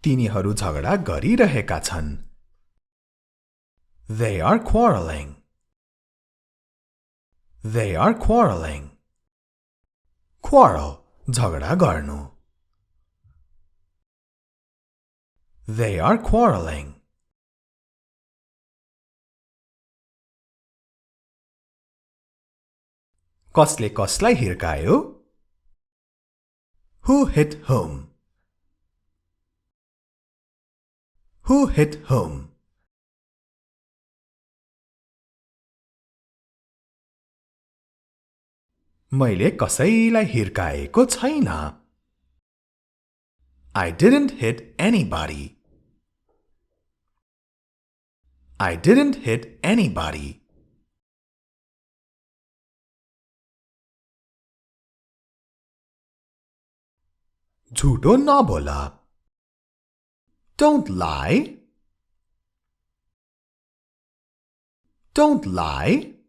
तिनीहरू झगडा गरिरहेका छन् They are quarreling They are quarreling Quarrel झगडा गर्नु They are quarreling कसले कसलाई हिर्कायो Who hit whom Who hit whom मैले कसैलाई हिर्काएको छैन I didn't hit anybody I didn't hit anybody झूठो नबोला Don't lie Don't lie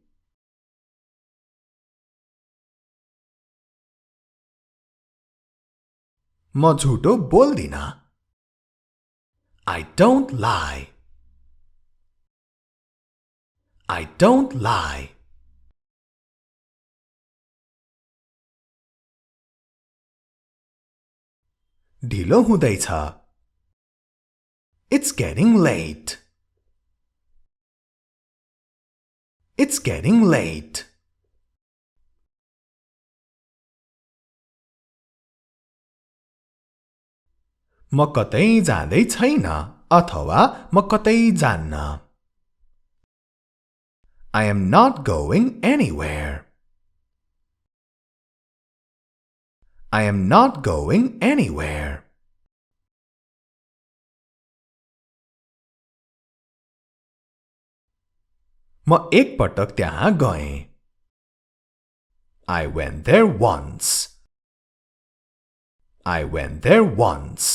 म झूठो बोल्दिन I don't lie I don't lie ढिलो हुँदैछ It's getting late It's getting late म कतै जाँदै छैन अथवा म कतै जान्न I am not going anywhere I am not going anywhere म एक पटक त्यहाँ गएँ I went there once I went there once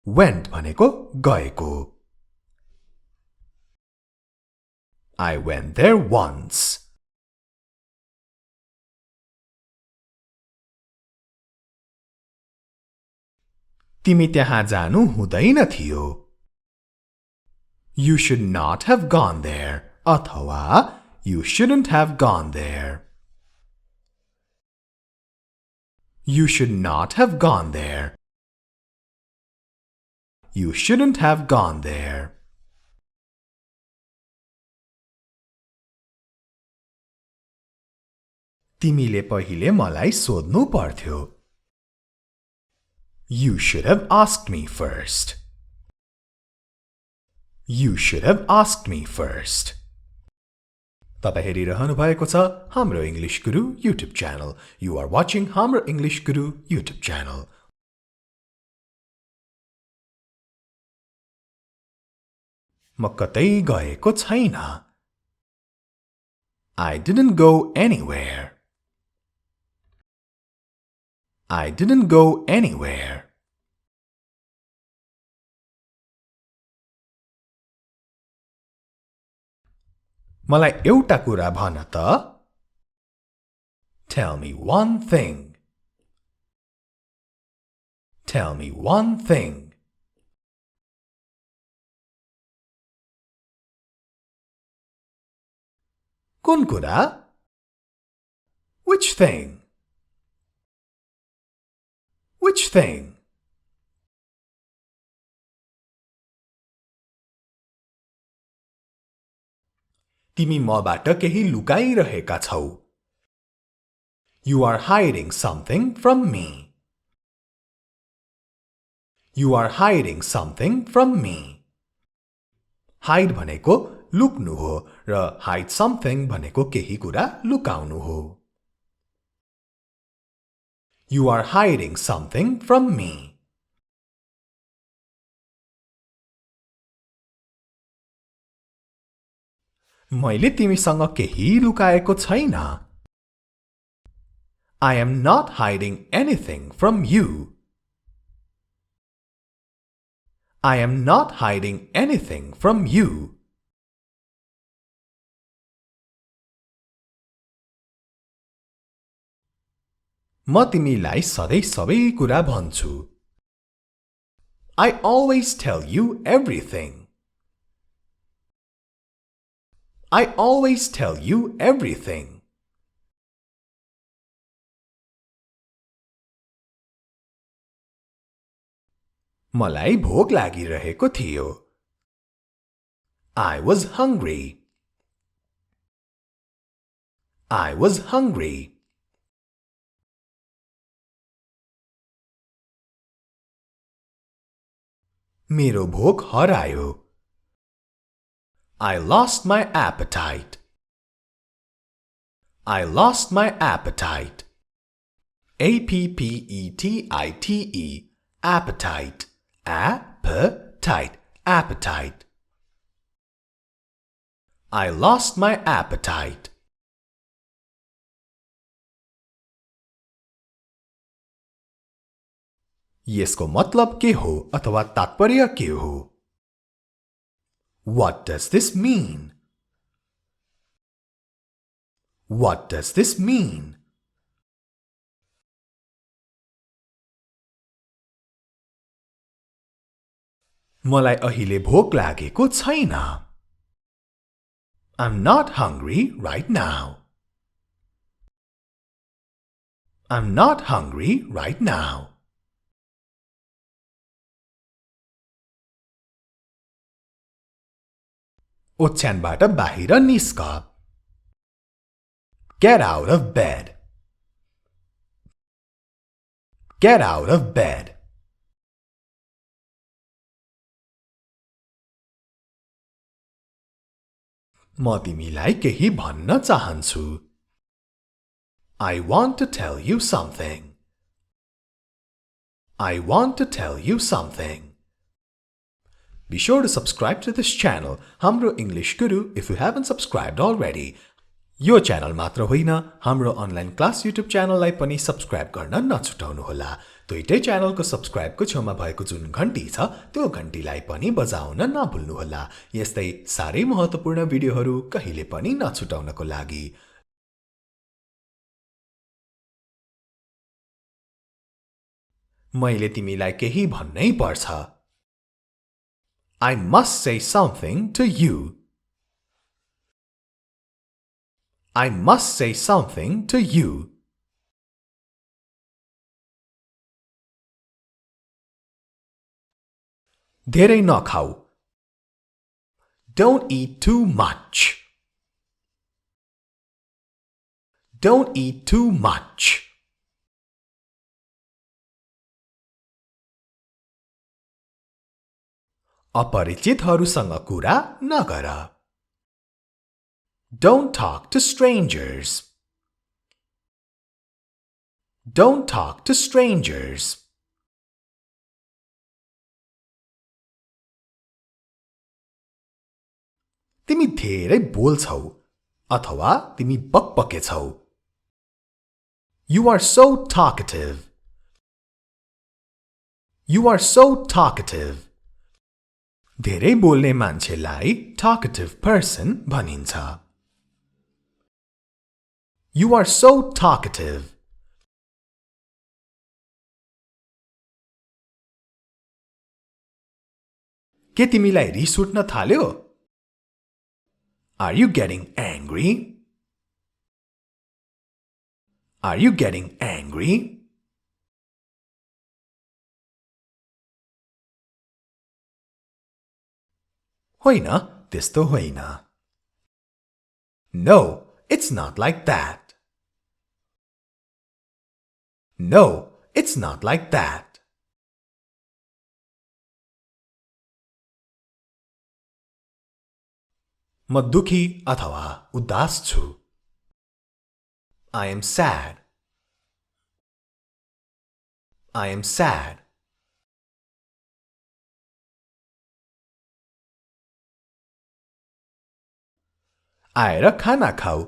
Went भनेको गएको I went there once तिमी त्यहाँ जानु हुँदैन थियो You should not have gone there अथवा You shouldn't have gone there You should not have gone there You shouldn't have gone there तिमीले पहिले मलाई सोध्नु पर्थ्यो You should have asked me first You should have asked me first तपाई हेरिरहनु भएको छ हाम्रो English Guru YouTube channel You are watching Hamro English Guru YouTube channel म कतै गएको छैन I didn't go anywhere I didn't go anywhere मलाई एउटा कुरा भन त Tell me one thing Tell me one thing कुन कुरा Which thing Which thing तिमी मबाट केही लुकाइरहेका छौ You are hiding something from me You are hiding something from me Hide भनेको लुक्नु हो र hide something भनेको केही कुरा लुकाउनु हो You are hiding something from me मैले तिमीसँग केही लुकाएको छैन I am not hiding anything from you I am not hiding anything from you म तिमीलाई सधैं सबै कुरा भन्छु I always tell you everything. I always tell you everything. मलाई भोक लागिरहेको थियो. I was hungry. I was hungry. मेरो भोक हरायो. I lost my appetite. I lost my appetite. A-P-P-E-T-I-T-E. Appetite. Appetite. Appetite. I lost my appetite. यसको मतलब के हो अथवा तात्पर्य के हो? What does this mean? What does this mean? मलाई अहिले भोक लागेको छैन. I'm not hungry right now. I'm not hungry right now. ओछ्यानबाट बाहिर निस्क. Get out of bed. Get out of bed. म तिमीलाई केही भन्न चाहन्छु. I want to tell you something. I want to tell you something. Be sure to subscribe to this channel, Hamro English Guru, if you haven't subscribed already. Yo channel मात्र होइन, हाम्रो online class YouTube च्यानललाई पनि subscribe गर्न नछुटाउनुहोला. दुईटै च्यानलको सब्स्क्राइबको छेउमा भएको जुन घण्टी छ, त्यो घण्टीलाई पनि बजाउन नभुल्नुहोला. यस्तै सारै महत्त्वपूर्ण भिडियोहरू कहिले पनि नछुटाउनको लागि. मैले तिमीलाई केही भन्नै पर्छ. I must say something to you. I must say something to you. धेरै नखाऊ. Don't eat too much. Don't eat too much. अपरिचितहरूसँग कुरा नगर. Don't talk to strangers. Don't talk to strangers. तिमी धेरै बोल्छौ अथवा तिमी बकबके छौ. You are so talkative. You are so talkative. धेरै बोल्ने मान्छेलाई talkative person भनिन्छ. You are so talkative. के तिमीलाई रिस उठ्न थाल्यो? Are you getting angry? Are you getting angry? होइन, त्यस्तो होइन. No, it's not like that. No, it's not like that. म दुखी अथवा उदास छु. I am sad. I am sad. आएर खाना खाऊ.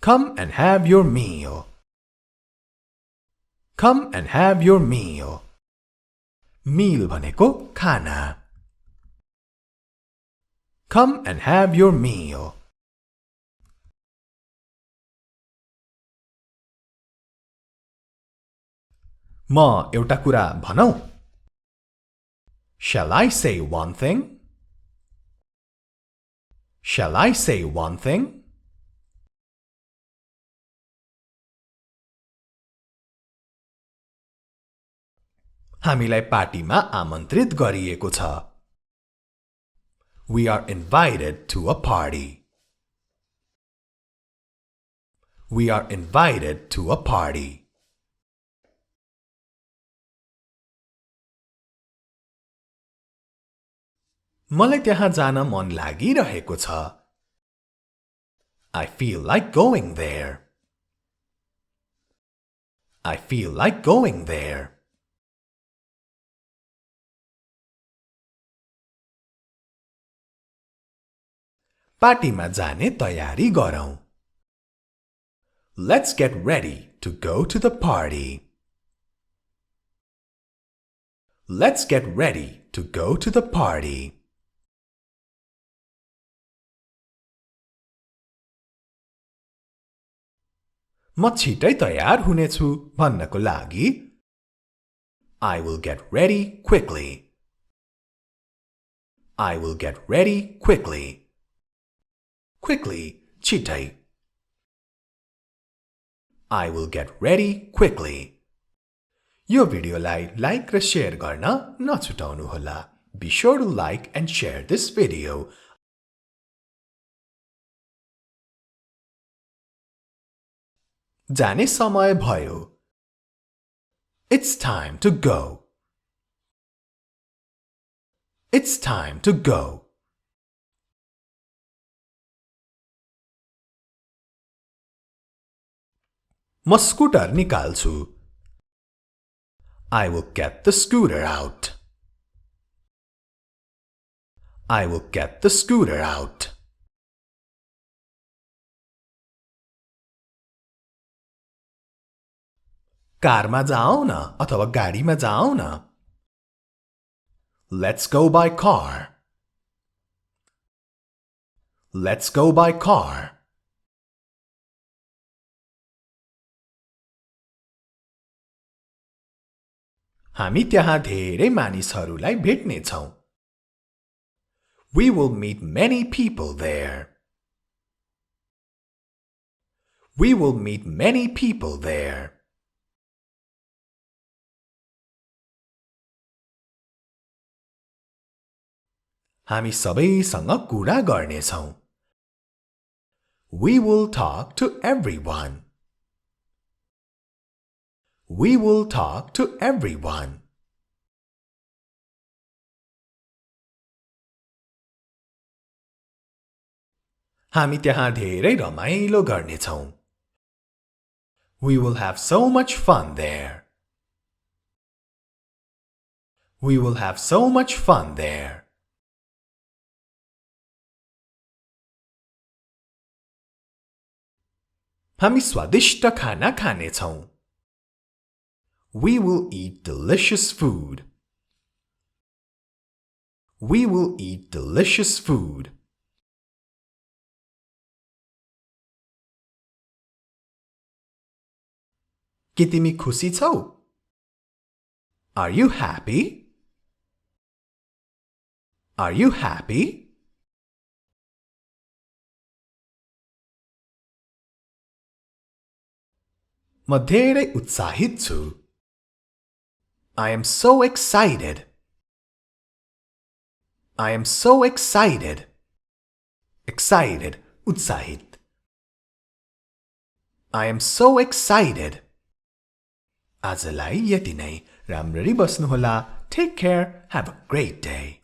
Come and have your meal. Come and have your meal. Meal भनेको खाना. Come and have your meal. म एउटा कुरा भनौं? Shall I say one thing? Shall I say one thing? हामीलाई पार्टीमा आमन्त्रित गरिएको छ We are invited to a party. We are invited to a party. मलाई त्यहाँ जान मन लागिरहेको छ I feel like going there. I feel like going there. पार्टीमा जाने तयारी गरौँ Let's get ready to go to the party. Let's get ready to go to the party. म छिटै तयार हुनेछु भन्नको लागि I will get ready quickly. I will get ready quickly. Quickly, छिटै. I will get ready quickly. यो भिडियोलाई like र share गर्न नछुटाउनुहोला. Be sure to like and share this video. जाने समय भयो. It's time to go. It's time to go. म scooter निकाल्छु. I will get the scooter out. I will get the scooter out. कारमा जाऊ न अथवा गाडीमा जाऊ न. Let's go by car. Let's go by car. हामी त्यहाँ धेरै मानिसहरूलाई भेट्ने छौं. We will meet many people there. We will meet many people there. हामी सबैसँग कुरा गर्ने छौं. We will talk to everyone. We will talk to everyone. हामी त्यहाँ धेरै रमाइलो गर्ने छौं. We will have so much fun there. We will have so much fun there. हामी स्वादिष्ट खाना खाने छौं. We will eat delicious food. We will eat delicious food. के तिमी खुसी छौ? Are you happy? Are you happy? म धेरै उत्साहित छु. I am so excited. I am so excited. Excited, उत्साहित. I am so excited. आजलाई यति नै. राम्ररी बस्नुहोला. Take care. Have a great day.